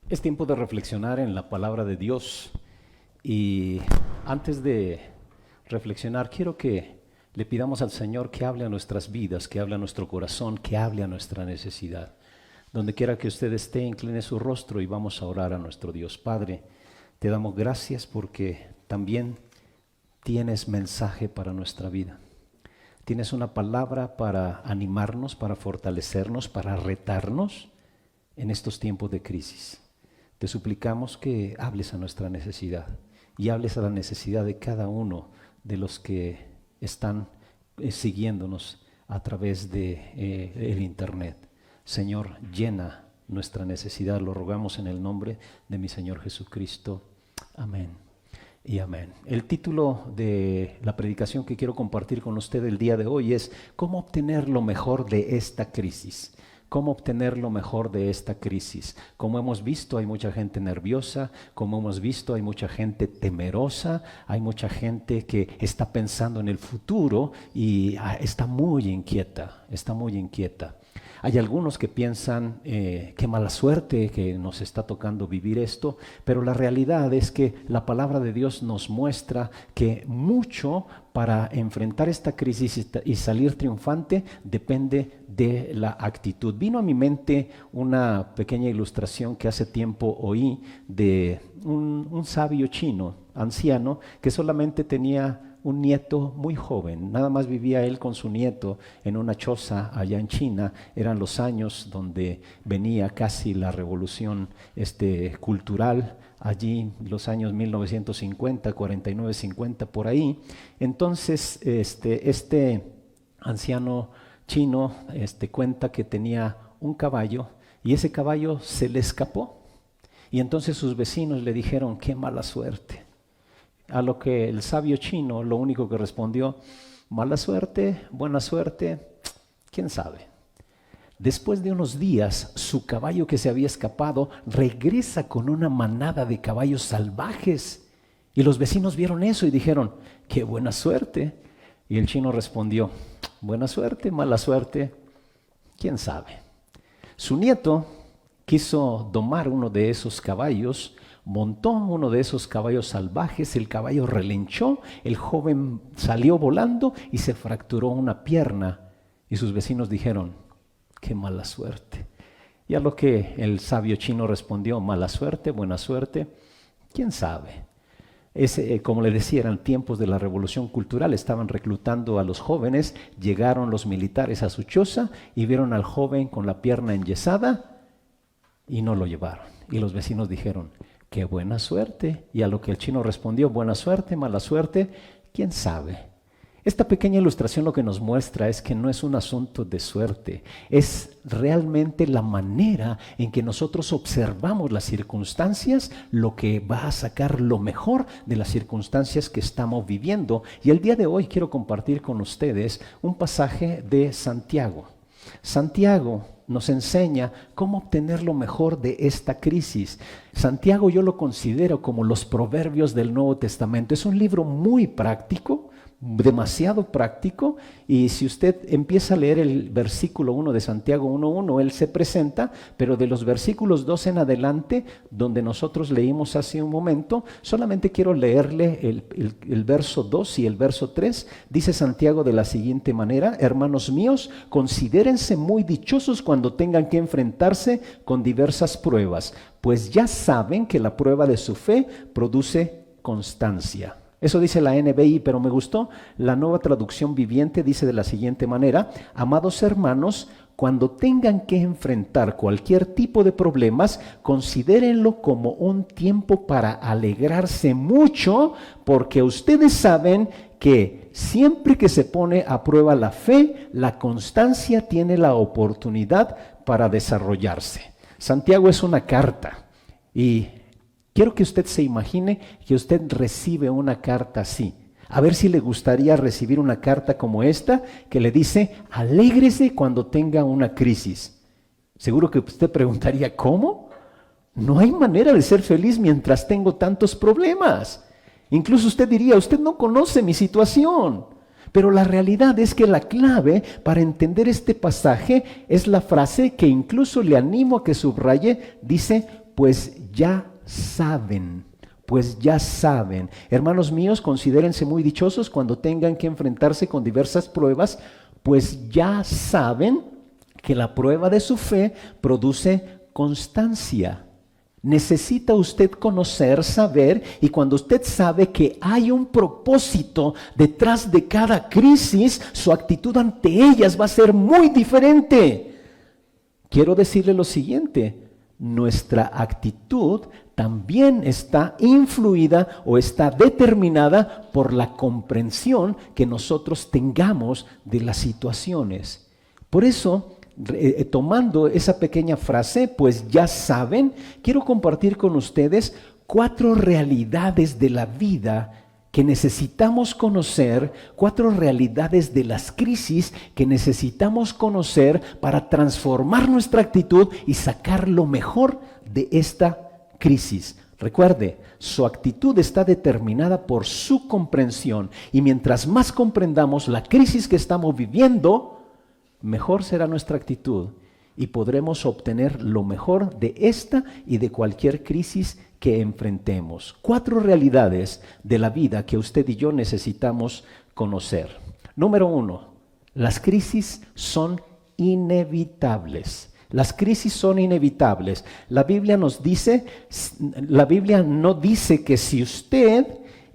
Es tiempo de reflexionar en la palabra de Dios y antes de reflexionar quiero que le pidamos al Señor que hable a nuestras vidas, que hable a nuestro corazón, que hable a nuestra necesidad. Donde quiera que usted esté, incline su rostro y vamos a orar a nuestro Dios. Padre, te damos gracias porque también tienes mensaje para nuestra vida. Tienes una palabra para animarnos, para fortalecernos, para retarnos en estos tiempos de crisis. Te suplicamos que hables a nuestra necesidad y hables a la necesidad de cada uno de los que están siguiéndonos a través de el internet. Señor, llena nuestra necesidad, lo rogamos en el nombre de mi Señor Jesucristo. Amén y amén. El título de la predicación que quiero compartir con usted el día de hoy es ¿cómo obtener lo mejor de esta crisis? ¿Cómo obtener lo mejor de esta crisis? Como hemos visto, hay mucha gente nerviosa, como hemos visto, hay mucha gente temerosa, hay mucha gente que está pensando en el futuro y está muy inquieta, está muy inquieta. Hay algunos que piensan qué mala suerte que nos está tocando vivir esto, pero la realidad es que la palabra de Dios nos muestra que mucho para enfrentar esta crisis y salir triunfante depende de la actitud. Vino a mi mente una pequeña ilustración que hace tiempo oí de un sabio chino, anciano, que solamente tenía un nieto muy joven, nada más vivía él con su nieto en una choza allá en China. Eran los años donde venía casi la revolución cultural, allí los años 1950, 49, 50, por ahí. Entonces este anciano chino cuenta que tenía un caballo y ese caballo se le escapó. Y entonces sus vecinos le dijeron, qué mala suerte. A lo que el sabio chino lo único que respondió, mala suerte, buena suerte, quién sabe. Después de unos días, su caballo que se había escapado regresa con una manada de caballos salvajes. Y los vecinos vieron eso y dijeron, qué buena suerte. Y el chino respondió, buena suerte, mala suerte, quién sabe. Su nieto quiso domar uno de esos caballos, montó uno de esos caballos salvajes, el caballo relinchó, el joven salió volando y se fracturó una pierna. Y sus vecinos dijeron, qué mala suerte. Y a lo que el sabio chino respondió, mala suerte, buena suerte, quién sabe. Como le decía, eran tiempos de la revolución cultural, estaban reclutando a los jóvenes, llegaron los militares a su choza y vieron al joven con la pierna enyesada y no lo llevaron. Y los vecinos dijeron, qué buena suerte. Y a lo que el chino respondió, buena suerte, mala suerte, quién sabe. Esta pequeña ilustración lo que nos muestra es que no es un asunto de suerte, es realmente la manera en que nosotros observamos las circunstancias, lo que va a sacar lo mejor de las circunstancias que estamos viviendo. Y el día de hoy quiero compartir con ustedes un pasaje de Santiago. Santiago nos enseña cómo obtener lo mejor de esta crisis. Santiago yo lo considero como los proverbios del Nuevo Testamento. Es un libro muy práctico, demasiado práctico, y si usted empieza a leer el versículo 1 de Santiago 1:1, él se presenta, pero de los versículos 2 en adelante, donde nosotros leímos hace un momento, solamente quiero leerle el verso 2 y el verso 3. Dice Santiago de la siguiente manera, hermanos míos, considérense muy dichosos cuando tengan que enfrentarse con diversas pruebas, pues ya saben que la prueba de su fe produce constancia. Eso dice la NBI, pero me gustó. La Nueva Traducción Viviente dice de la siguiente manera, amados hermanos, cuando tengan que enfrentar cualquier tipo de problemas, considérenlo como un tiempo para alegrarse mucho, porque ustedes saben que siempre que se pone a prueba la fe, la constancia tiene la oportunidad para desarrollarse. Santiago es una carta y quiero que usted se imagine que usted recibe una carta así. A ver si le gustaría recibir una carta como esta que le dice, alégrese cuando tenga una crisis. Seguro que usted preguntaría, ¿cómo? No hay manera de ser feliz mientras tengo tantos problemas. Incluso usted diría, usted no conoce mi situación. Pero la realidad es que la clave para entender este pasaje es la frase que incluso le animo a que subraye, dice, pues ya saben. Pues ya saben. Hermanos míos, considérense muy dichosos cuando tengan que enfrentarse con diversas pruebas, pues ya saben que la prueba de su fe produce constancia. Necesita usted conocer, saber, y cuando usted sabe que hay un propósito detrás de cada crisis, su actitud ante ellas va a ser muy diferente. Quiero decirle lo siguiente: nuestra actitud también está influida o está determinada por la comprensión que nosotros tengamos de las situaciones. Por eso, tomando esa pequeña frase, pues ya saben, quiero compartir con ustedes 4 realidades de la vida que necesitamos conocer, 4 realidades de las crisis que necesitamos conocer para transformar nuestra actitud y sacar lo mejor de esta crisis. Recuerde, su actitud está determinada por su comprensión, y mientras más comprendamos la crisis que estamos viviendo, mejor será nuestra actitud y podremos obtener lo mejor de esta y de cualquier crisis que enfrentemos. 4 realidades de la vida que usted y yo necesitamos conocer. Número 1, las crisis son inevitables. Las crisis son inevitables. La Biblia nos dice, la Biblia no dice que si usted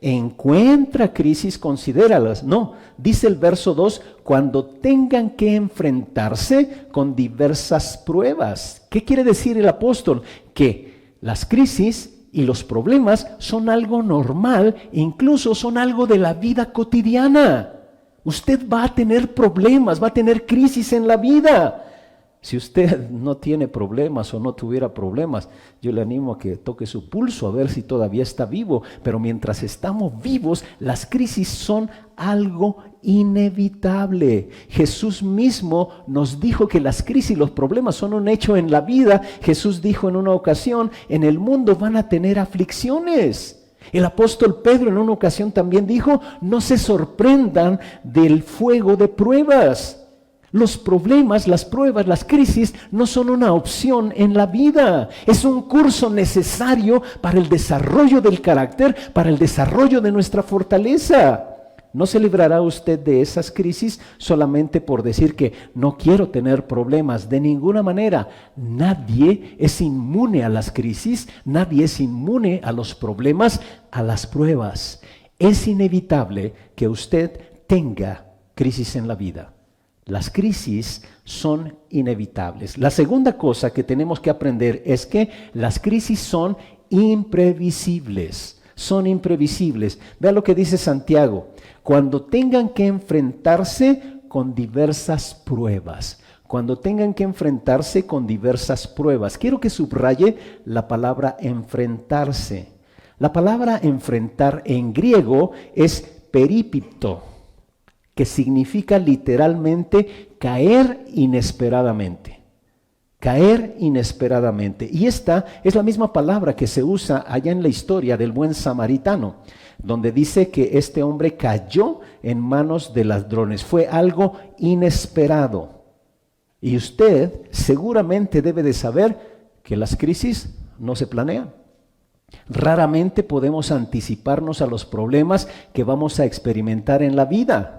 encuentra crisis, considéralas. No, dice el verso 2, cuando tengan que enfrentarse con diversas pruebas. ¿Qué quiere decir el apóstol? Que las crisis y los problemas son algo normal, incluso son algo de la vida cotidiana. Usted va a tener problemas, va a tener crisis en la vida. Si usted no tiene problemas o no tuviera problemas, yo le animo a que toque su pulso a ver si todavía está vivo. Pero mientras estamos vivos, las crisis son algo inevitable. Jesús mismo nos dijo que las crisis y los problemas son un hecho en la vida. Jesús dijo en una ocasión, en el mundo van a tener aflicciones. El apóstol Pedro en una ocasión también dijo, no se sorprendan del fuego de pruebas. Los problemas, las pruebas, las crisis no son una opción en la vida. Es un curso necesario para el desarrollo del carácter, para el desarrollo de nuestra fortaleza. No se librará usted de esas crisis solamente por decir que no quiero tener problemas. De ninguna manera. Nadie es inmune a las crisis, nadie es inmune a los problemas, a las pruebas. Es inevitable que usted tenga crisis en la vida. Las crisis son inevitables. La segunda cosa que tenemos que aprender es que las crisis son imprevisibles. Son imprevisibles. Vea lo que dice Santiago. Cuando tengan que enfrentarse con diversas pruebas. Cuando tengan que enfrentarse con diversas pruebas. Quiero que subraye la palabra enfrentarse. La palabra enfrentar en griego es peripipto, que significa literalmente caer inesperadamente. Caer inesperadamente. Y esta es la misma palabra que se usa allá en la historia del buen samaritano, donde dice que este hombre cayó en manos de ladrones. Fue algo inesperado. Y usted seguramente debe de saber que las crisis no se planean. Raramente podemos anticiparnos a los problemas que vamos a experimentar en la vida.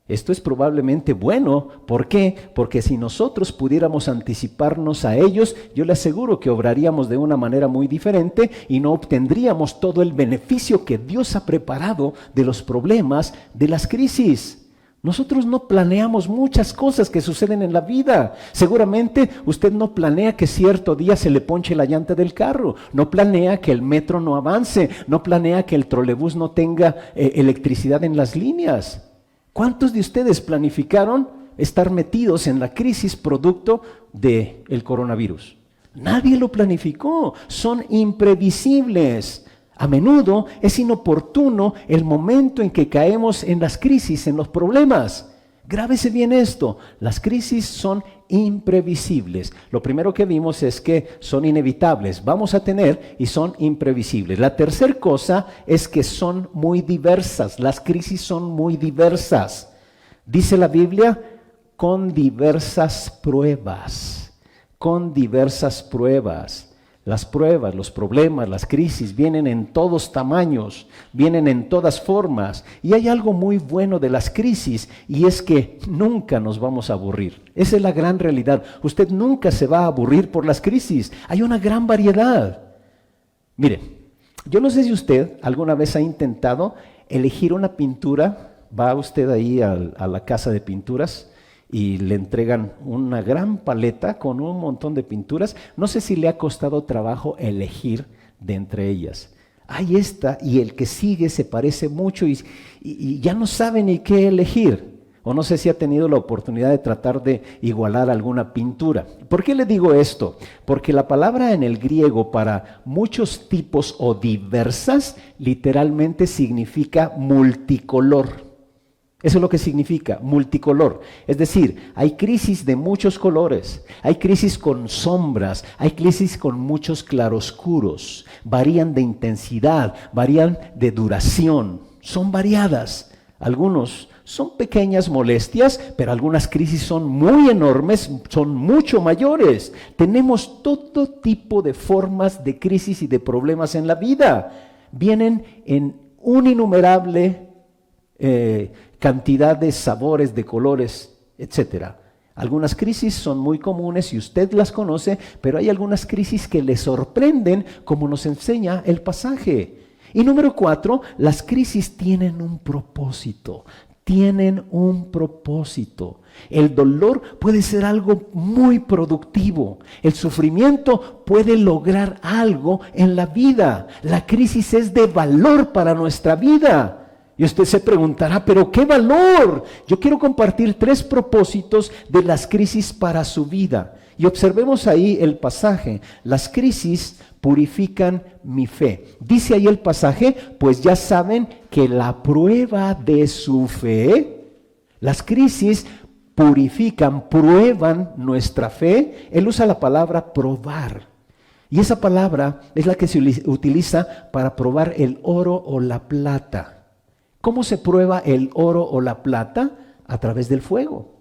Esto es probablemente bueno. ¿Por qué? Porque si nosotros pudiéramos anticiparnos a ellos, yo le aseguro que obraríamos de una manera muy diferente y no obtendríamos todo el beneficio que Dios ha preparado de los problemas, de las crisis. Nosotros no planeamos muchas cosas que suceden en la vida. Seguramente usted no planea que cierto día se le ponche la llanta del carro, no planea que el metro no avance, no planea que el trolebús no tenga electricidad en las líneas. ¿Cuántos de ustedes planificaron estar metidos en la crisis producto del coronavirus? Nadie lo planificó. Son imprevisibles. A menudo es inoportuno el momento en que caemos en las crisis, en los problemas. Grábese bien esto, las crisis son imprevisibles. Lo primero que vimos es que son inevitables, vamos a tener y son imprevisibles. La tercera cosa es que son muy diversas, las crisis son muy diversas. Dice la Biblia, con diversas pruebas, con diversas pruebas. Las pruebas, los problemas, las crisis vienen en todos tamaños, vienen en todas formas. Y hay algo muy bueno de las crisis y es que nunca nos vamos a aburrir. Esa es la gran realidad. Usted nunca se va a aburrir por las crisis. Hay una gran variedad. Mire, yo no sé si usted alguna vez ha intentado elegir una pintura. Va usted ahí a la casa de pinturas y le entregan una gran paleta con un montón de pinturas. No sé si le ha costado trabajo elegir de entre ellas. Hay esta y el que sigue se parece mucho y ya no sabe ni qué elegir. O no sé si ha tenido la oportunidad de tratar de igualar alguna pintura. ¿Por qué le digo esto? Porque la palabra en el griego para muchos tipos o diversas literalmente significa multicolor. Eso es lo que significa multicolor. Es decir, hay crisis de muchos colores, hay crisis con sombras, hay crisis con muchos claroscuros, varían de intensidad, varían de duración, son variadas. Algunos son pequeñas molestias, pero algunas crisis son muy enormes, son mucho mayores. Tenemos todo tipo de formas de crisis y de problemas en la vida. Vienen en un innumerable cantidad de sabores, de colores, etcétera. Algunas crisis son muy comunes y usted las conoce, pero hay algunas crisis que le sorprenden, como nos enseña el pasaje. Y número 4, las crisis tienen un propósito. Tienen un propósito. El dolor puede ser algo muy productivo. El sufrimiento puede lograr algo en la vida. La crisis es de valor para nuestra vida. Y usted se preguntará, ¿pero qué valor? Yo quiero compartir 3 propósitos de las crisis para su vida. Y observemos ahí el pasaje. Las crisis purifican mi fe. Dice ahí el pasaje, pues ya saben que la prueba de su fe, las crisis purifican, prueban nuestra fe. Él usa la palabra probar. Y esa palabra es la que se utiliza para probar el oro o la plata. ¿Cómo se prueba el oro o la plata? A través del fuego.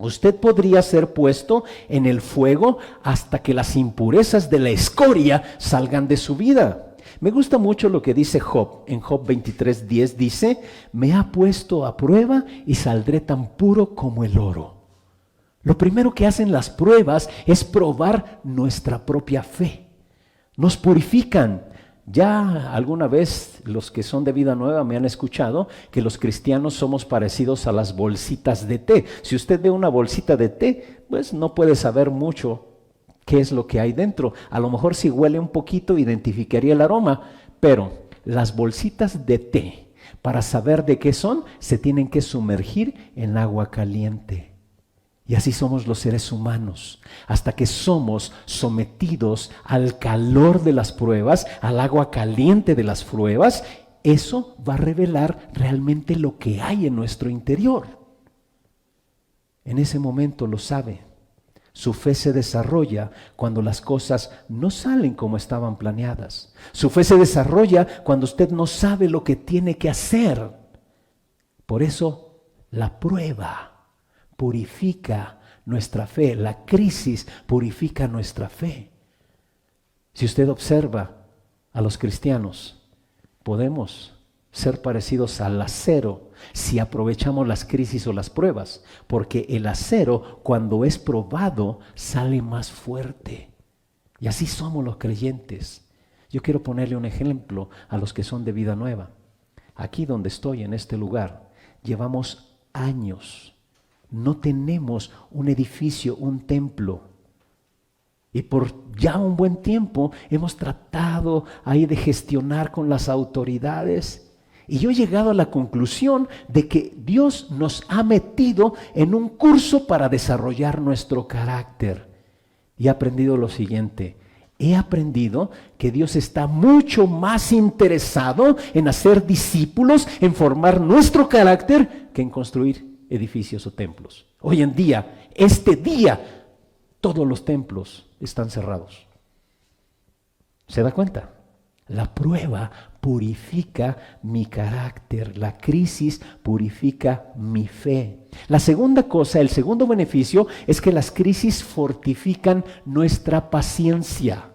Usted podría ser puesto en el fuego hasta que las impurezas de la escoria salgan de su vida. Me gusta mucho lo que dice Job. En Job 23:10 dice, me ha puesto a prueba y saldré tan puro como el oro. Lo primero que hacen las pruebas es probar nuestra propia fe. Nos purifican. Ya alguna vez los que son de vida nueva me han escuchado que los cristianos somos parecidos a las bolsitas de té. Si usted ve una bolsita de té, pues no puede saber mucho qué es lo que hay dentro. A lo mejor si huele un poquito identificaría el aroma, pero las bolsitas de té, para saber de qué son, se tienen que sumergir en agua caliente. Y así somos los seres humanos, hasta que somos sometidos al calor de las pruebas, al agua caliente de las pruebas, eso va a revelar realmente lo que hay en nuestro interior. En ese momento lo sabe. Su fe se desarrolla cuando las cosas no salen como estaban planeadas. Su fe se desarrolla cuando usted no sabe lo que tiene que hacer. Por eso la prueba purifica nuestra fe, la crisis purifica nuestra fe. Si usted observa a los cristianos, podemos ser parecidos al acero si aprovechamos las crisis o las pruebas, porque el acero cuando es probado sale más fuerte. Y así somos los creyentes. Yo quiero ponerle un ejemplo a los que son de vida nueva. Aquí donde estoy, en este lugar, llevamos años. No tenemos un edificio, un templo. Y por ya un buen tiempo hemos tratado ahí de gestionar con las autoridades. Y yo he llegado a la conclusión de que Dios nos ha metido en un curso para desarrollar nuestro carácter. Y he aprendido lo siguiente. He aprendido que Dios está mucho más interesado en hacer discípulos, en formar nuestro carácter, que en construir edificios o templos. Hoy en día, este día, todos los templos están cerrados. ¿Se da cuenta? La prueba purifica mi carácter, la crisis purifica mi fe. La segunda cosa, el segundo beneficio es que las crisis fortifican nuestra paciencia.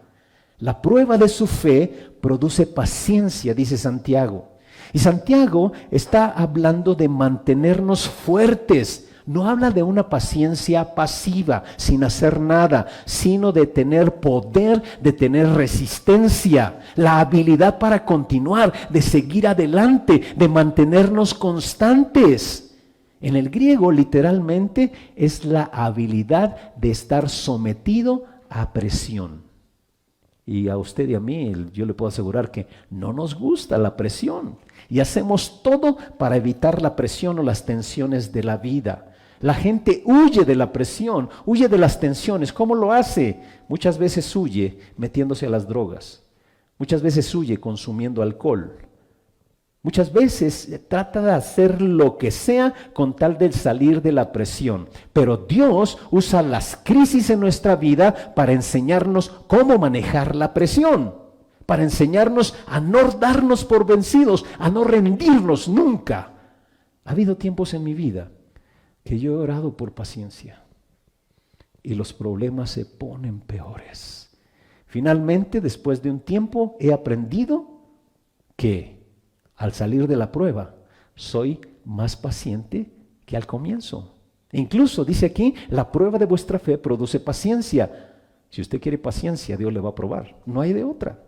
La prueba de su fe produce paciencia, dice Santiago. Y Santiago está hablando de mantenernos fuertes. No habla de una paciencia pasiva, sin hacer nada, sino de tener poder, de tener resistencia, la habilidad para continuar, de seguir adelante, de mantenernos constantes. En el griego, literalmente, es la habilidad de estar sometido a presión. Y a usted y a mí, yo le puedo asegurar que no nos gusta la presión. Y hacemos todo para evitar la presión o las tensiones de la vida. La gente huye de la presión, huye de las tensiones. ¿Cómo lo hace? Muchas veces huye metiéndose a las drogas. Muchas veces huye consumiendo alcohol. Muchas veces trata de hacer lo que sea con tal de salir de la presión. Pero Dios usa las crisis en nuestra vida para enseñarnos cómo manejar la presión. Para enseñarnos a no darnos por vencidos, a no rendirnos nunca. Ha habido tiempos en mi vida que yo he orado por paciencia y los problemas se ponen peores. Finalmente, después de un tiempo, he aprendido que al salir de la prueba, soy más paciente que al comienzo. Incluso dice aquí, la prueba de vuestra fe produce paciencia. Si usted quiere paciencia, Dios le va a probar. No hay de otra.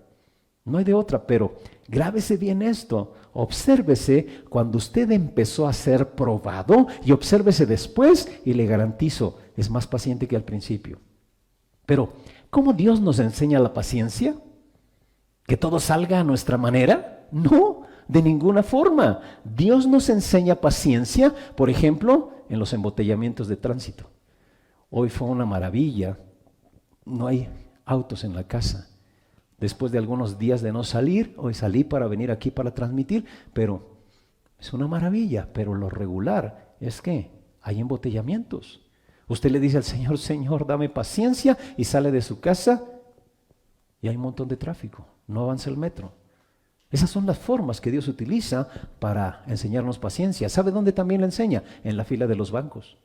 No hay de otra, pero grábese bien esto. Obsérvese cuando usted empezó a ser probado y obsérvese después y le garantizo, es más paciente que al principio. Pero, ¿cómo Dios nos enseña la paciencia? ¿Que todo salga a nuestra manera? No, de ninguna forma. Dios nos enseña paciencia, por ejemplo, en los embotellamientos de tránsito. Hoy fue una maravilla, no hay autos en la casa. Después de algunos días de no salir, hoy salí para venir aquí para transmitir, pero es una maravilla. Pero lo regular es que hay embotellamientos. Usted le dice al Señor, Señor, dame paciencia, y sale de su casa y hay un montón de tráfico, no avanza el metro. Esas son las formas que Dios utiliza para enseñarnos paciencia. ¿Sabe dónde también la enseña? En la fila de los bancos.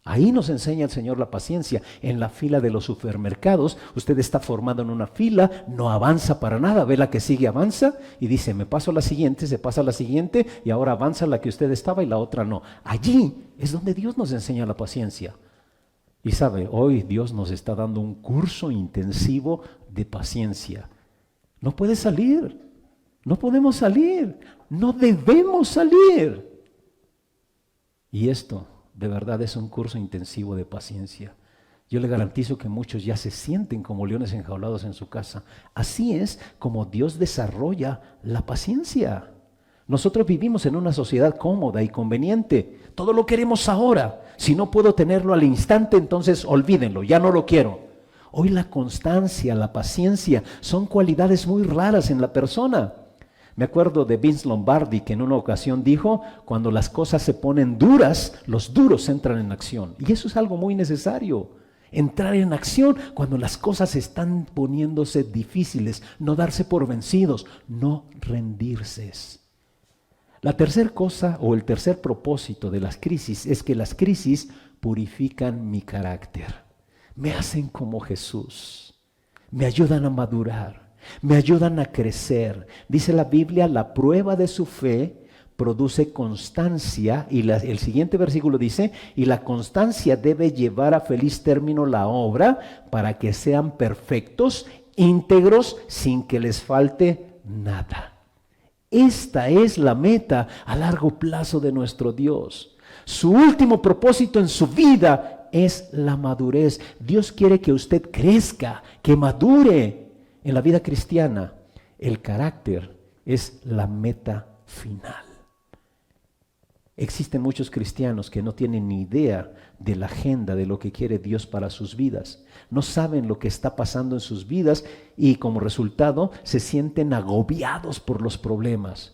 Ahí nos enseña el Señor la paciencia. En la fila de los supermercados, usted está formado en una fila, no avanza para nada, ve la que sigue avanza y dice, me paso a la siguiente, se pasa a la siguiente y ahora avanza la que usted estaba y la otra no. Allí es donde Dios nos enseña la paciencia. Y sabe, hoy Dios nos está dando un curso intensivo de paciencia. No puede salir, no podemos salir, no debemos salir. Y esto de verdad es un curso intensivo de paciencia. Yo le garantizo que muchos ya se sienten como leones enjaulados en su casa. Así es como Dios desarrolla la paciencia. Nosotros vivimos en una sociedad cómoda y conveniente. Todo lo queremos ahora. Si no puedo tenerlo al instante, entonces olvídenlo, ya no lo quiero. Hoy la constancia, la paciencia son cualidades muy raras en la persona. Me acuerdo de Vince Lombardi, que en una ocasión dijo, cuando las cosas se ponen duras, los duros entran en acción. Y eso es algo muy necesario, entrar en acción cuando las cosas están poniéndose difíciles, no darse por vencidos, no rendirse. La tercera cosa o el tercer propósito de las crisis es que las crisis purifican mi carácter, me hacen como Jesús, me ayudan a madurar. Me ayudan a crecer. Dice la Biblia, la prueba de su fe produce constancia. Y el siguiente versículo dice, y la constancia debe llevar a feliz término la obra para que sean perfectos, íntegros, sin que les falte nada. Esta es la meta a largo plazo de nuestro Dios. Su último propósito en su vida es la madurez. Dios quiere que usted crezca, que madure. En la vida cristiana, el carácter es la meta final. Existen muchos cristianos que no tienen ni idea de la agenda de lo que quiere Dios para sus vidas. No saben lo que está pasando en sus vidas y como resultado se sienten agobiados por los problemas.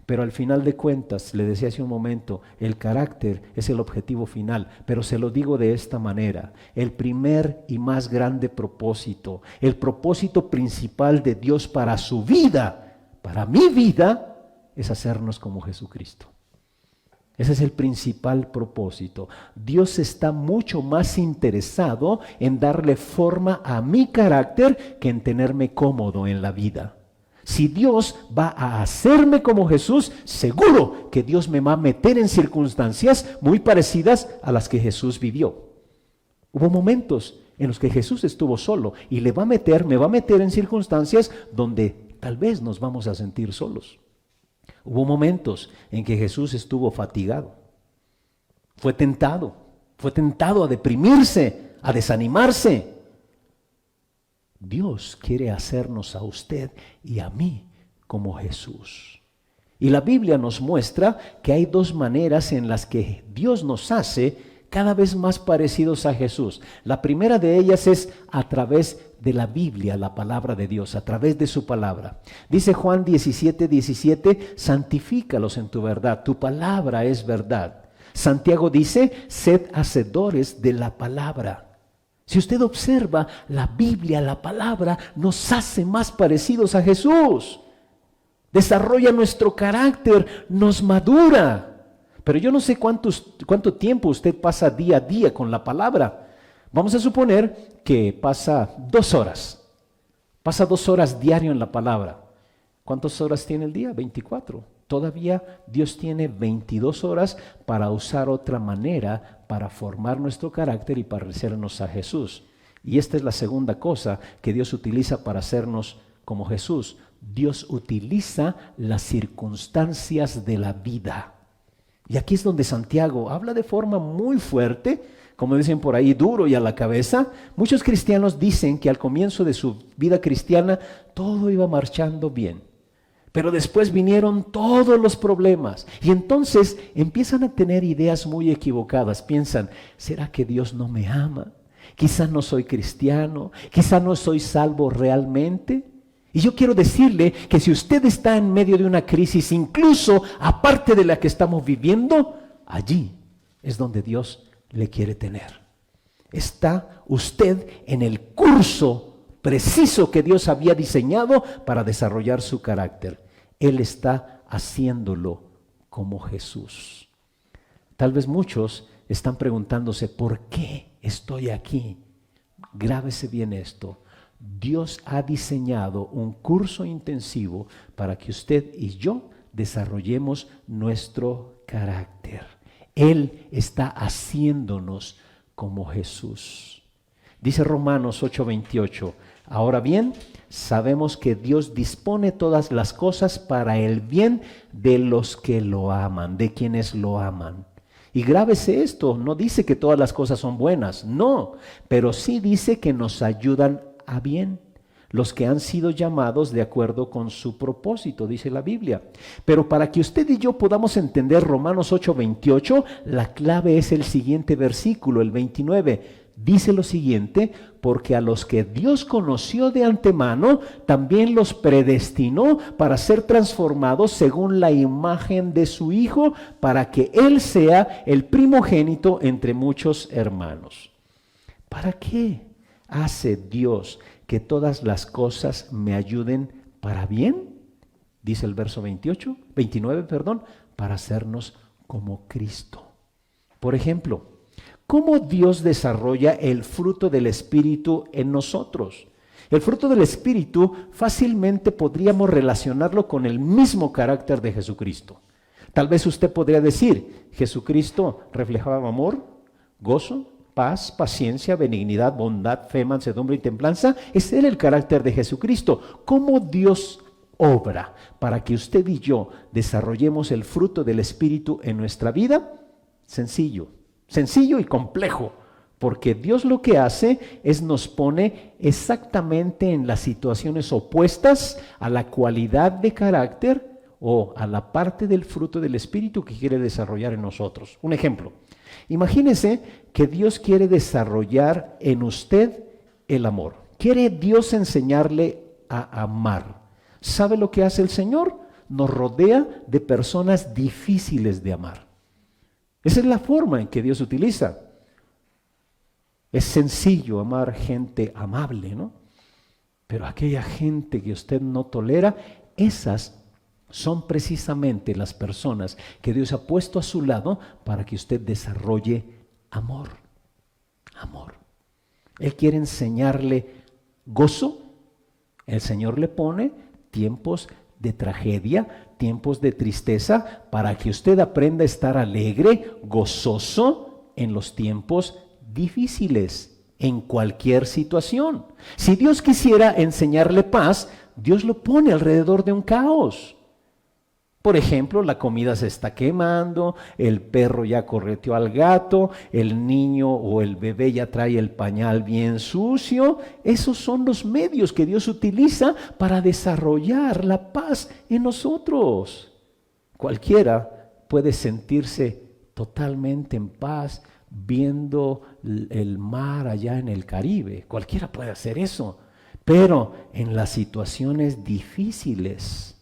Pero al final de cuentas, le decía hace un momento, el carácter es el objetivo final, pero se lo digo de esta manera, el primer y más grande propósito, el propósito principal de Dios para su vida, para mi vida, es hacernos como Jesucristo. Ese es el principal propósito. Dios está mucho más interesado en darle forma a mi carácter que en tenerme cómodo en la vida. Si Dios va a hacerme como Jesús, seguro que Dios me va a meter en circunstancias muy parecidas a las que Jesús vivió. Hubo momentos en los que Jesús estuvo solo y me va a meter en circunstancias donde tal vez nos vamos a sentir solos. Hubo momentos en que Jesús estuvo fatigado, fue tentado a deprimirse, a desanimarse. Dios quiere hacernos a usted y a mí como Jesús. Y la Biblia nos muestra que hay dos maneras en las que Dios nos hace cada vez más parecidos a Jesús. La primera de ellas es a través de la Biblia, la palabra de Dios, a través de su palabra. Dice Juan 17:17, santifícalos en tu verdad, tu palabra es verdad. Santiago dice, sed hacedores de la palabra. Si usted observa, la Biblia, la palabra, nos hace más parecidos a Jesús. Desarrolla nuestro carácter, nos madura. Pero yo no sé cuánto tiempo usted pasa día a día con la palabra. Vamos a suponer que pasa 2 horas. Pasa 2 horas diario en la palabra. ¿Cuántas horas tiene el día? 24. Todavía Dios tiene 22 horas para usar otra manera para formar nuestro carácter y parecernos a Jesús. Y esta es la segunda cosa que Dios utiliza para hacernos como Jesús. Dios utiliza las circunstancias de la vida. Y aquí es donde Santiago habla de forma muy fuerte, como dicen por ahí, duro y a la cabeza. Muchos cristianos dicen que al comienzo de su vida cristiana todo iba marchando bien, pero después vinieron todos los problemas y entonces empiezan a tener ideas muy equivocadas. Piensan, ¿será que Dios no me ama? Quizá no soy cristiano, quizá no soy salvo realmente. Y yo quiero decirle que si usted está en medio de una crisis, incluso aparte de la que estamos viviendo, allí es donde Dios le quiere tener. Está usted en el curso preciso que Dios había diseñado para desarrollar su carácter. Él está haciéndolo como Jesús. Tal vez muchos están preguntándose, ¿por qué estoy aquí? Grábese bien esto. Dios ha diseñado un curso intensivo para que usted y yo desarrollemos nuestro carácter. Él está haciéndonos como Jesús. Dice Romanos 8:28, ahora bien, sabemos que Dios dispone todas las cosas para el bien de los que lo aman, de quienes lo aman. Y grábese esto, no dice que todas las cosas son buenas, no, pero sí dice que nos ayudan a bien, los que han sido llamados de acuerdo con su propósito, dice la Biblia. Pero para que usted y yo podamos entender Romanos 8:28, la clave es el siguiente versículo, el 29. Dice lo siguiente, porque a los que Dios conoció de antemano, también los predestinó para ser transformados según la imagen de su Hijo, para que Él sea el primogénito entre muchos hermanos. ¿Para qué hace Dios que todas las cosas me ayuden para bien? Dice el verso 29, para hacernos como Cristo. Por ejemplo, ¿cómo Dios desarrolla el fruto del Espíritu en nosotros? El fruto del Espíritu fácilmente podríamos relacionarlo con el mismo carácter de Jesucristo. Tal vez usted podría decir, Jesucristo reflejaba amor, gozo, paz, paciencia, benignidad, bondad, fe, mansedumbre y templanza. Ese era el carácter de Jesucristo. ¿Cómo Dios obra para que usted y yo desarrollemos el fruto del Espíritu en nuestra vida? Sencillo y complejo, porque Dios lo que hace es nos pone exactamente en las situaciones opuestas a la cualidad de carácter o a la parte del fruto del Espíritu que quiere desarrollar en nosotros. Un ejemplo, imagínese que Dios quiere desarrollar en usted el amor. Quiere Dios enseñarle a amar. ¿Sabe lo que hace el Señor? Nos rodea de personas difíciles de amar. Esa es la forma en que Dios utiliza. Es sencillo amar gente amable, ¿no? Pero aquella gente que usted no tolera, esas son precisamente las personas que Dios ha puesto a su lado para que usted desarrolle amor. Amor. Él quiere enseñarle gozo. El Señor le pone tiempos de tragedia, tiempos de tristeza, para que usted aprenda a estar alegre, gozoso en los tiempos difíciles, en cualquier situación. Si Dios quisiera enseñarle paz, Dios lo pone alrededor de un caos. Por ejemplo, la comida se está quemando, el perro ya correteó al gato, el niño o el bebé ya trae el pañal bien sucio. Esos son los medios que Dios utiliza para desarrollar la paz en nosotros. Cualquiera puede sentirse totalmente en paz viendo el mar allá en el Caribe. Cualquiera puede hacer eso. Pero en las situaciones difíciles,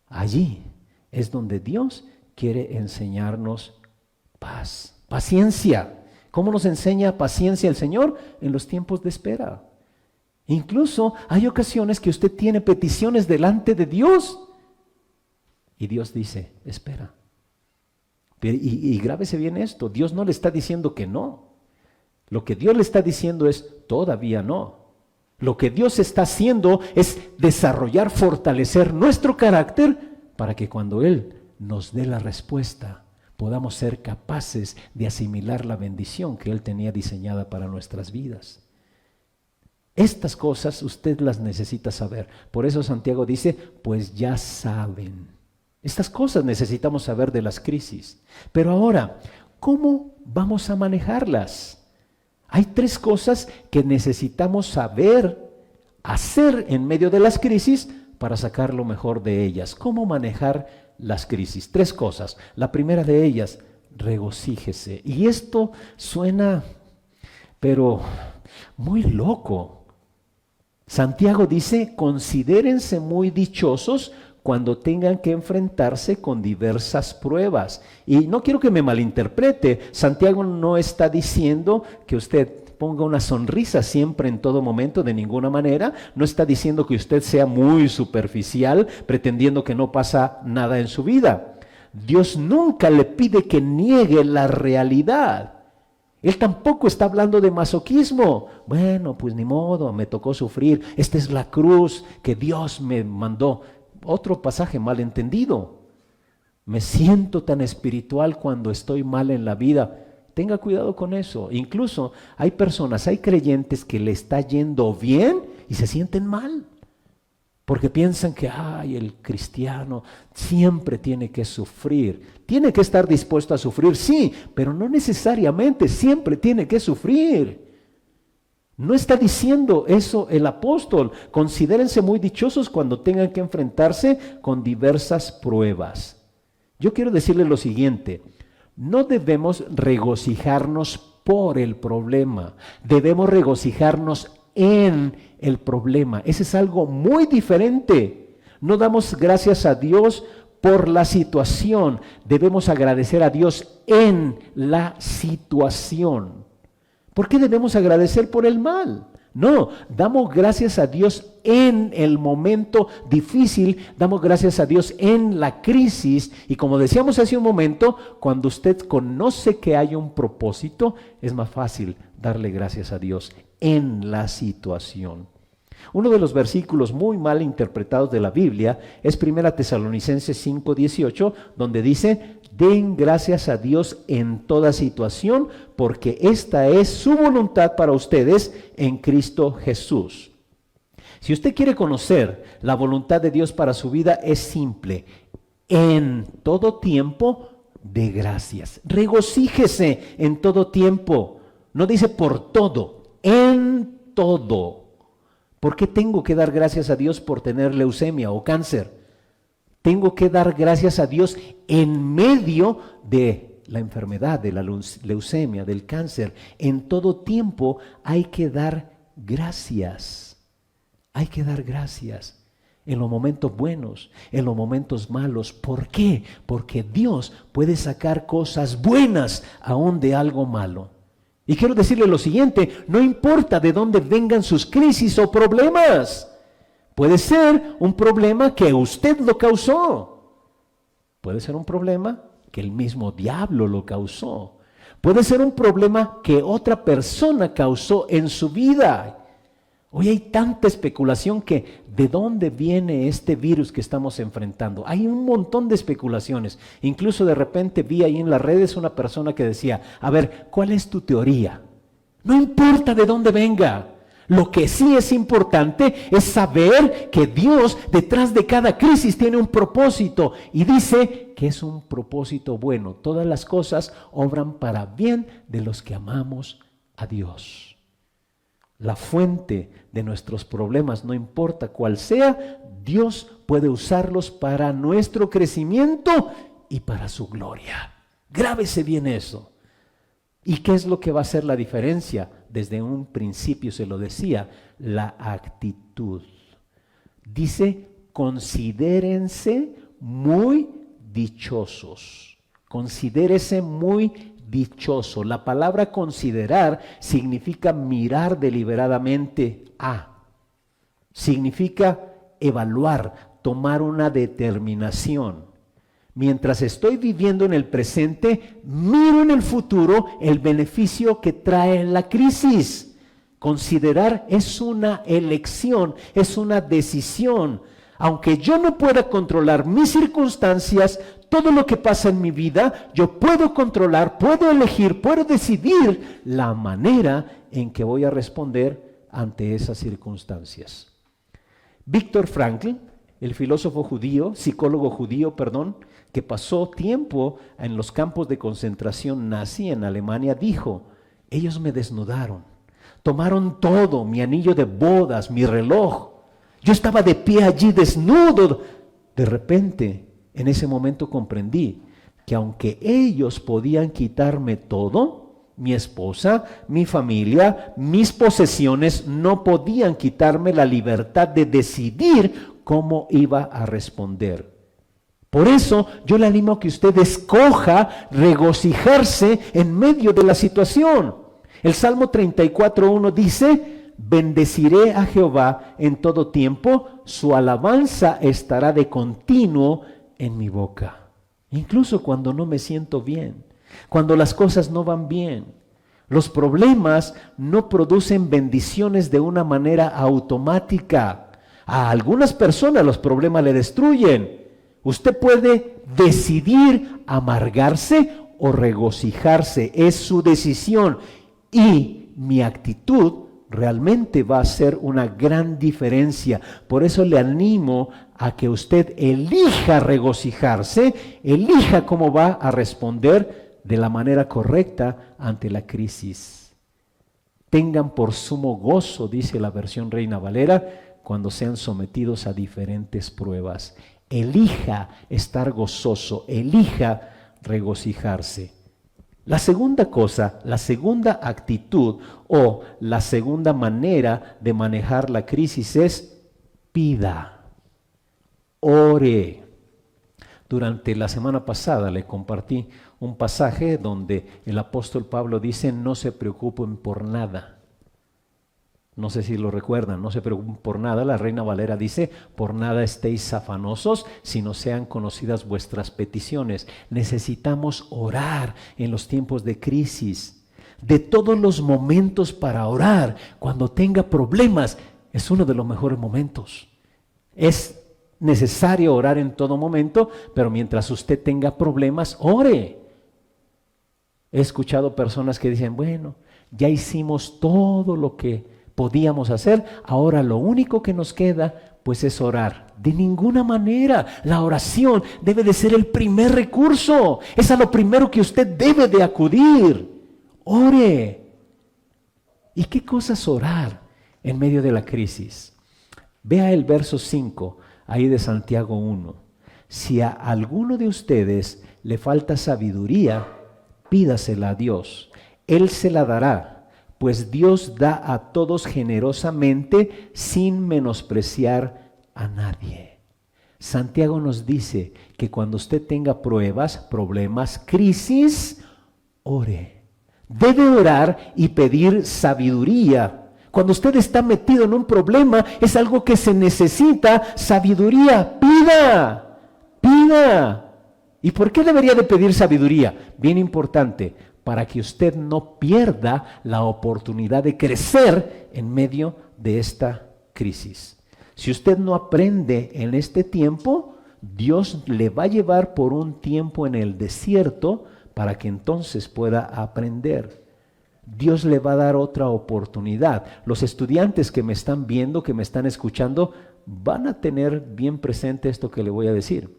allí es donde Dios quiere enseñarnos paz, paciencia. ¿Cómo nos enseña paciencia el Señor? En los tiempos de espera. Incluso hay ocasiones que usted tiene peticiones delante de Dios y Dios dice, espera. Y grábese bien esto, Dios no le está diciendo que no. Lo que Dios le está diciendo es, todavía no. Lo que Dios está haciendo es desarrollar, fortalecer nuestro carácter para que cuando Él nos dé la respuesta podamos ser capaces de asimilar la bendición que Él tenía diseñada para nuestras vidas. Estas cosas usted las necesita saber. Por eso Santiago dice, pues ya saben. Estas cosas necesitamos saber de las crisis. Pero ahora, ¿cómo vamos a manejarlas? Hay tres cosas que necesitamos saber hacer en medio de las crisis para sacar lo mejor de ellas. ¿Cómo manejar las crisis? Tres cosas. La primera de ellas, regocíjese. Y esto suena, pero muy loco. Santiago dice, considérense muy dichosos cuando tengan que enfrentarse con diversas pruebas. Y no quiero que me malinterprete, Santiago no está diciendo que usted ponga una sonrisa siempre en todo momento, de ninguna manera. No está diciendo que usted sea muy superficial, pretendiendo que no pasa nada en su vida. Dios nunca le pide que niegue la realidad. Él tampoco está hablando de masoquismo. Bueno, pues ni modo, me tocó sufrir. Esta es la cruz que Dios me mandó. Otro pasaje mal entendido. Me siento tan espiritual cuando estoy mal en la vida. Tenga cuidado con eso. Incluso hay personas, hay creyentes que le está yendo bien y se sienten mal. Porque piensan que el cristiano siempre tiene que sufrir. Tiene que estar dispuesto a sufrir, sí, pero no necesariamente siempre tiene que sufrir. No está diciendo eso el apóstol. Considérense muy dichosos cuando tengan que enfrentarse con diversas pruebas. Yo quiero decirle lo siguiente, no debemos regocijarnos por el problema, debemos regocijarnos en el problema. Ese es algo muy diferente. No damos gracias a Dios por la situación, debemos agradecer a Dios en la situación. ¿Por qué debemos agradecer por el mal? No, damos gracias a Dios en el momento difícil, damos gracias a Dios en la crisis. Y como decíamos hace un momento, cuando usted conoce que hay un propósito, es más fácil darle gracias a Dios en la situación. Uno de los versículos muy mal interpretados de la Biblia es 1 Tesalonicenses 5:18, donde dice, den gracias a Dios en toda situación, porque esta es su voluntad para ustedes en Cristo Jesús. Si usted quiere conocer la voluntad de Dios para su vida, es simple. En todo tiempo, de gracias. Regocíjese en todo tiempo. No dice por todo, en todo. ¿Por qué tengo que dar gracias a Dios por tener leucemia o cáncer? Tengo que dar gracias a Dios en medio de la enfermedad, de la leucemia, del cáncer. En todo tiempo hay que dar gracias. Hay que dar gracias en los momentos buenos, en los momentos malos. ¿Por qué? Porque Dios puede sacar cosas buenas aún de algo malo. Y quiero decirle lo siguiente, no importa de dónde vengan sus crisis o problemas, Puede ser un problema que usted lo causó. Puede ser un problema que el mismo diablo lo causó. Puede ser un problema que otra persona causó en su vida. Hoy hay tanta especulación que ¿de dónde viene este virus que estamos enfrentando? Hay un montón de especulaciones. Incluso de repente vi ahí en las redes una persona que decía, a ver, ¿cuál es tu teoría? No importa de dónde venga. Lo que sí es importante es saber que Dios detrás de cada crisis tiene un propósito y dice que es un propósito bueno. Todas las cosas obran para bien de los que amamos a Dios. La fuente de nuestros problemas, no importa cuál sea, Dios puede usarlos para nuestro crecimiento y para su gloria. Grábese bien eso. ¿Y qué es lo que va a hacer la diferencia? Desde un principio se lo decía, la actitud. Dice, considérense muy dichosos. Considérese muy dichoso. La palabra considerar significa mirar deliberadamente a. Significa evaluar, tomar una determinación. Mientras estoy viviendo en el presente, miro en el futuro el beneficio que trae la crisis. Considerar es una elección, es una decisión. Aunque yo no pueda controlar mis circunstancias, todo lo que pasa en mi vida, yo puedo controlar, puedo elegir, puedo decidir la manera en que voy a responder ante esas circunstancias. Viktor Frankl, el filósofo judío, psicólogo judío, que pasó tiempo en los campos de concentración nazi en Alemania, dijo, ellos me desnudaron, tomaron todo, mi anillo de bodas, mi reloj. Yo estaba de pie allí desnudo. De repente, en ese momento comprendí que aunque ellos podían quitarme todo, mi esposa, mi familia, mis posesiones, no podían quitarme la libertad de decidir cómo iba a responder. Por eso yo le animo a que usted escoja regocijarse en medio de la situación. El Salmo 34:1 dice, bendeciré a Jehová en todo tiempo, su alabanza estará de continuo en mi boca. Incluso cuando no me siento bien, cuando las cosas no van bien. Los problemas no producen bendiciones de una manera automática. A algunas personas los problemas le destruyen. Usted puede decidir amargarse o regocijarse. Es su decisión. Y mi actitud realmente va a hacer una gran diferencia. Por eso le animo a que usted elija regocijarse, elija cómo va a responder de la manera correcta ante la crisis. Tengan por sumo gozo, dice la versión Reina Valera, cuando sean sometidos a diferentes pruebas. Elija estar gozoso, elija regocijarse. La segunda cosa, la segunda actitud o la segunda manera de manejar la crisis es pida, ore. Durante la semana pasada le compartí un pasaje donde el apóstol Pablo dice, no se preocupen por nada. No sé si lo recuerdan, no se preocupen por nada. La Reina Valera dice, por nada estéis afanosos, sino sean conocidas vuestras peticiones. Necesitamos orar en los tiempos de crisis. De todos los momentos para orar, cuando tenga problemas, es uno de los mejores momentos. Es necesario orar en todo momento, pero mientras usted tenga problemas, ore. He escuchado personas que dicen, bueno, ya hicimos todo lo que podíamos hacer, ahora lo único que nos queda pues es orar. De ninguna manera, la oración debe de ser el primer recurso, es a lo primero que usted debe de acudir. Ore. ¿Y qué cosas orar en medio de la crisis? Vea el verso 5, ahí de Santiago 1. Si a alguno de ustedes le falta sabiduría, pídasela a Dios, Él se la dará. Pues Dios da a todos generosamente sin menospreciar a nadie. Santiago nos dice que cuando usted tenga pruebas, problemas, crisis, ore. Debe orar y pedir sabiduría. Cuando usted está metido en un problema, es algo que se necesita sabiduría. Pida, pida. ¿Y por qué debería de pedir sabiduría? Bien importante, para que usted no pierda la oportunidad de crecer en medio de esta crisis. Si usted no aprende en este tiempo, Dios le va a llevar por un tiempo en el desierto para que entonces pueda aprender. Dios le va a dar otra oportunidad. Los estudiantes que me están viendo, que me están escuchando, van a tener bien presente esto que le voy a decir.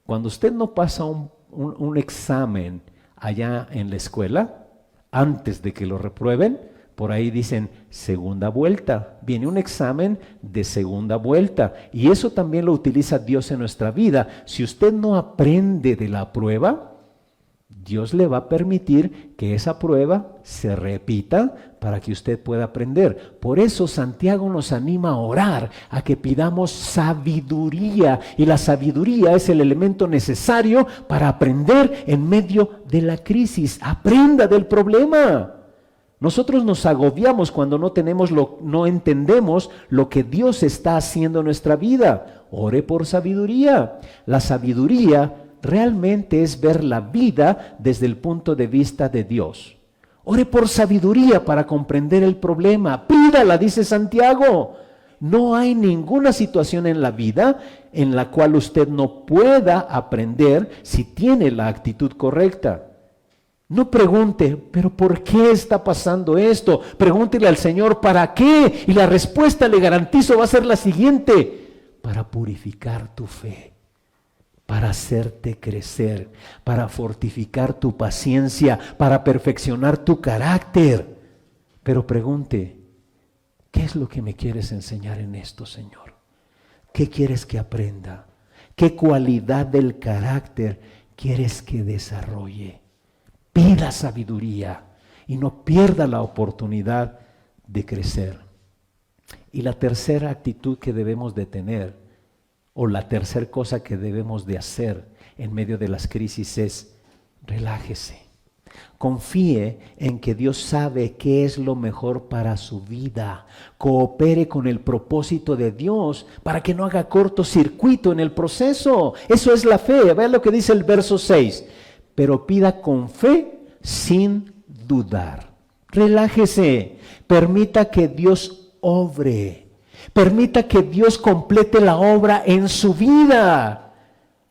Cuando usted no pasa un examen allá en la escuela, antes de que lo reprueben, por ahí dicen segunda vuelta. Viene un examen de segunda vuelta. Y eso también lo utiliza Dios en nuestra vida. Si usted no aprende de la prueba, Dios le va a permitir que esa prueba se repita para que usted pueda aprender. Por eso Santiago nos anima a orar, a que pidamos sabiduría. Y la sabiduría es el elemento necesario para aprender en medio de la crisis. Aprenda del problema. Nosotros nos agobiamos cuando no entendemos lo que Dios está haciendo en nuestra vida. Ore por sabiduría. La sabiduría realmente es ver la vida desde el punto de vista de Dios. Ore por sabiduría para comprender el problema. Pídala, dice Santiago. No hay ninguna situación en la vida en la cual usted no pueda aprender si tiene la actitud correcta. No pregunte, pero ¿por qué está pasando esto? Pregúntele al Señor, ¿para qué? Y la respuesta, le garantizo, va a ser la siguiente: para purificar tu fe, para hacerte crecer, para fortificar tu paciencia, para perfeccionar tu carácter. Pero pregunte, ¿qué es lo que me quieres enseñar en esto, Señor? ¿Qué quieres que aprenda? ¿Qué cualidad del carácter quieres que desarrolle? Pida sabiduría y no pierda la oportunidad de crecer. Y la tercera actitud que debemos de tener, o la tercera cosa que debemos de hacer en medio de las crisis, es relájese. Confíe en que Dios sabe qué es lo mejor para su vida. Coopere con el propósito de Dios para que no haga cortocircuito en el proceso. Eso es la fe. Vean lo que dice el verso 6. Pero pida con fe sin dudar. Relájese. Permita que Dios obre. Permita que Dios complete la obra en su vida.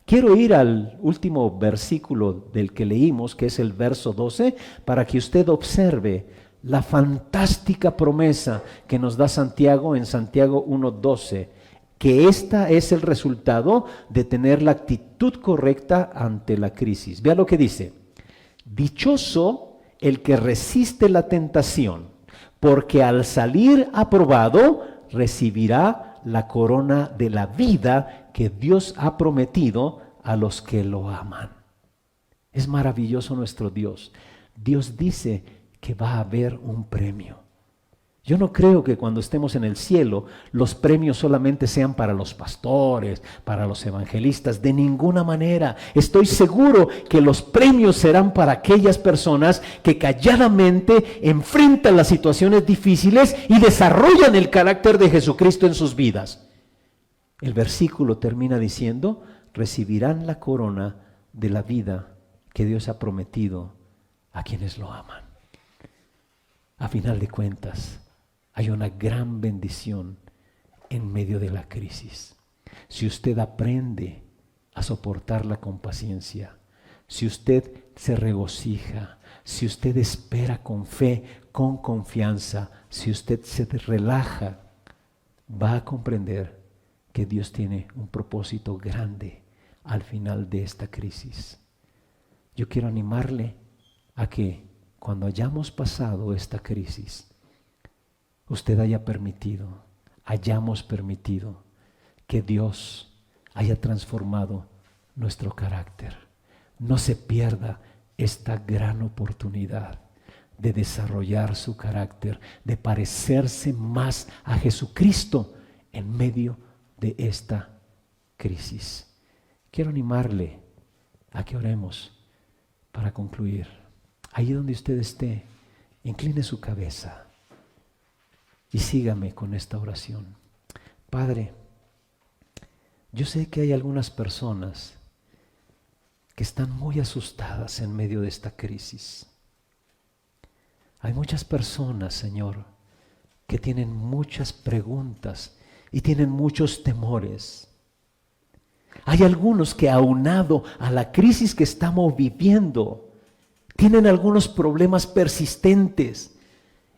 Quiero ir al último versículo del que leímos, que es el verso 12, para que usted observe la fantástica promesa que nos da Santiago en Santiago 1:12, que esta es el resultado de tener la actitud correcta ante la crisis. Vea lo que dice: dichoso el que resiste la tentación, porque al salir aprobado recibirá la corona de la vida que Dios ha prometido a los que lo aman. Es maravilloso nuestro Dios. Dios dice que va a haber un premio. Yo no creo que cuando estemos en el cielo los premios solamente sean para los pastores, para los evangelistas, de ninguna manera. Estoy seguro que los premios serán para aquellas personas que calladamente enfrentan las situaciones difíciles y desarrollan el carácter de Jesucristo en sus vidas. El versículo termina diciendo: recibirán la corona de la vida que Dios ha prometido a quienes lo aman. A final de cuentas, hay una gran bendición en medio de la crisis. Si usted aprende a soportarla con paciencia, si usted se regocija, si usted espera con fe, con confianza, si usted se relaja, va a comprender que Dios tiene un propósito grande al final de esta crisis. Yo quiero animarle a que cuando hayamos pasado esta crisis, usted hayamos permitido que Dios haya transformado nuestro carácter. No se pierda esta gran oportunidad de desarrollar su carácter, de parecerse más a Jesucristo en medio de esta crisis. Quiero animarle a que oremos para concluir. Ahí donde usted esté, incline su cabeza. y sígame con esta oración. Padre, yo sé que hay algunas personas que están muy asustadas en medio de esta crisis. Hay muchas personas, Señor, que tienen muchas preguntas y tienen muchos temores. Hay algunos que, aunado a la crisis que estamos viviendo, tienen algunos problemas persistentes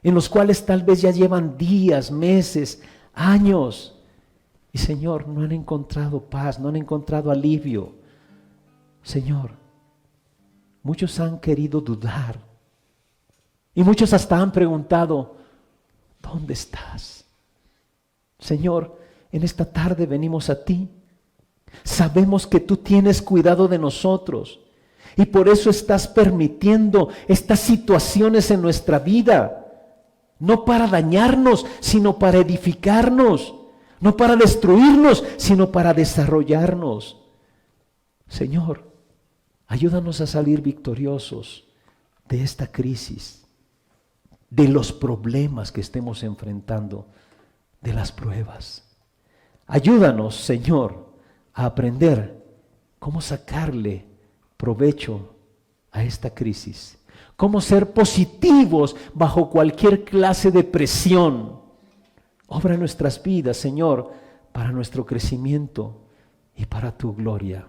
en los cuales tal vez ya llevan días, meses, años. Y Señor, no han encontrado paz, no han encontrado alivio. Señor, muchos han querido dudar y muchos hasta han preguntado, ¿dónde estás? Señor, en esta tarde venimos a ti. Sabemos que tú tienes cuidado de nosotros y por eso estás permitiendo estas situaciones en nuestra vida, no para dañarnos, sino para edificarnos, no para destruirnos, sino para desarrollarnos. Señor, ayúdanos a salir victoriosos de esta crisis, de los problemas que estemos enfrentando, de las pruebas. Ayúdanos, Señor, a aprender cómo sacarle provecho a esta crisis, cómo ser positivos bajo cualquier clase de presión. Obra en nuestras vidas, Señor, para nuestro crecimiento y para tu gloria.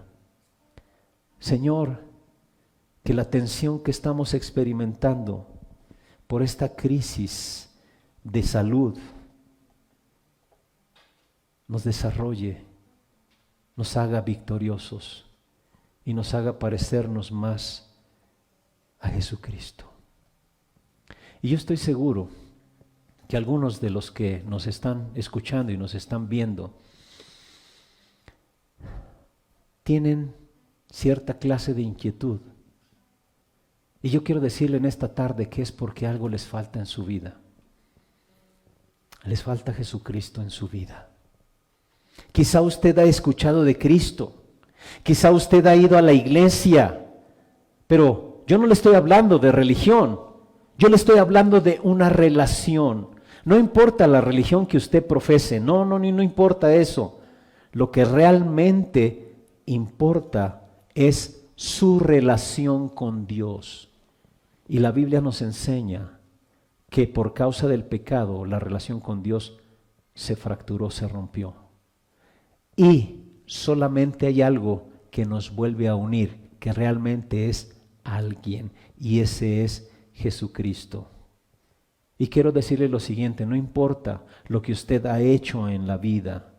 Señor, que la tensión que estamos experimentando por esta crisis de salud nos desarrolle, nos haga victoriosos y nos haga parecernos más a Jesucristo. Y yo estoy seguro que algunos de los que nos están escuchando y nos están viendo tienen cierta clase de inquietud. Y yo quiero decirle en esta tarde que es porque algo les falta en su vida. Les falta Jesucristo en su vida. Quizá usted ha escuchado de Cristo, quizá usted ha ido a la iglesia, pero yo no le estoy hablando de religión, yo le estoy hablando de una relación. No importa la religión que usted profese, no importa eso. Lo que realmente importa es su relación con Dios. Y la Biblia nos enseña que por causa del pecado la relación con Dios se fracturó, se rompió. Y solamente hay algo que nos vuelve a unir, que realmente es alguien, y ese es Jesucristo. Y quiero decirle lo siguiente, no importa lo que usted ha hecho en la vida,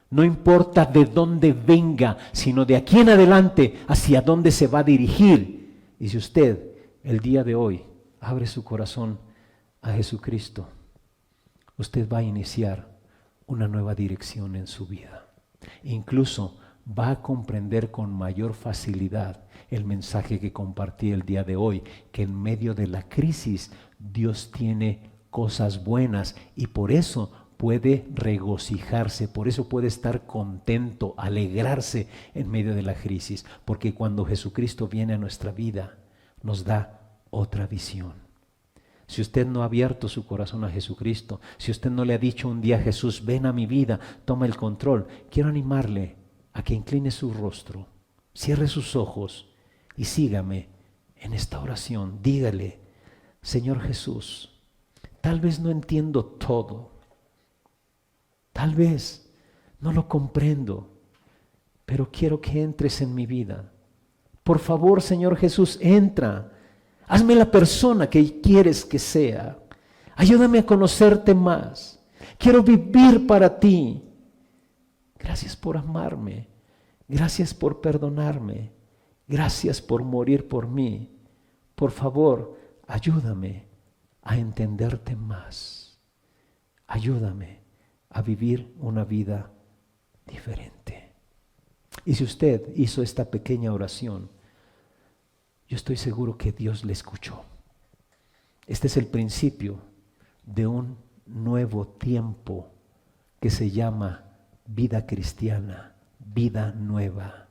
no importa de dónde venga, sino de aquí en adelante hacia dónde se va a dirigir. Y si usted el día de hoy abre su corazón a Jesucristo, usted va a iniciar una nueva dirección en su vida. Incluso va a comprender con mayor facilidad el mensaje que compartí el día de hoy, que en medio de la crisis Dios tiene cosas buenas y por eso puede regocijarse, por eso puede estar contento, alegrarse en medio de la crisis, porque cuando Jesucristo viene a nuestra vida nos da otra visión. Si usted no ha abierto su corazón a Jesucristo, si usted no le ha dicho un día a Jesús, ven a mi vida, toma el control, quiero animarle a que incline su rostro, cierre sus ojos y sígame en esta oración. Dígale, Señor Jesús, tal vez no entiendo todo, tal vez no lo comprendo, pero quiero que entres en mi vida. Por favor, Señor Jesús, entra. Hazme la persona que quieres que sea. Ayúdame a conocerte más. Quiero vivir para ti. Gracias por amarme. Gracias por perdonarme. Gracias por morir por mí. Por favor, ayúdame a entenderte más. Ayúdame a vivir una vida diferente. Y si usted hizo esta pequeña oración, yo estoy seguro que Dios le escuchó. Este es el principio de un nuevo tiempo que se llama vida cristiana, vida nueva.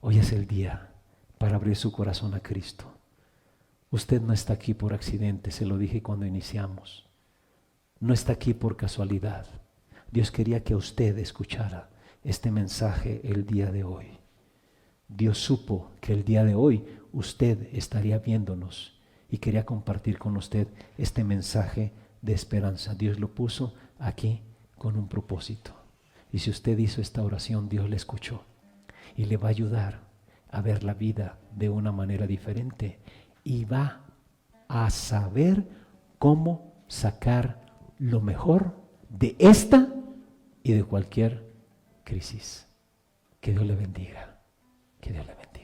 Hoy es el día para abrir su corazón a Cristo. Usted no está aquí por accidente, se lo dije cuando iniciamos. no está aquí por casualidad. Dios quería que usted escuchara este mensaje el día de hoy. Dios supo que el día de hoy usted estaría viéndonos y quería compartir con usted este mensaje de esperanza. Dios lo puso aquí con un propósito. Y si usted hizo esta oración, Dios le escuchó y le va a ayudar a ver la vida de una manera diferente y va a saber cómo sacar lo mejor de esta y de cualquier crisis. Que Dios le bendiga. Que Dios le bendiga.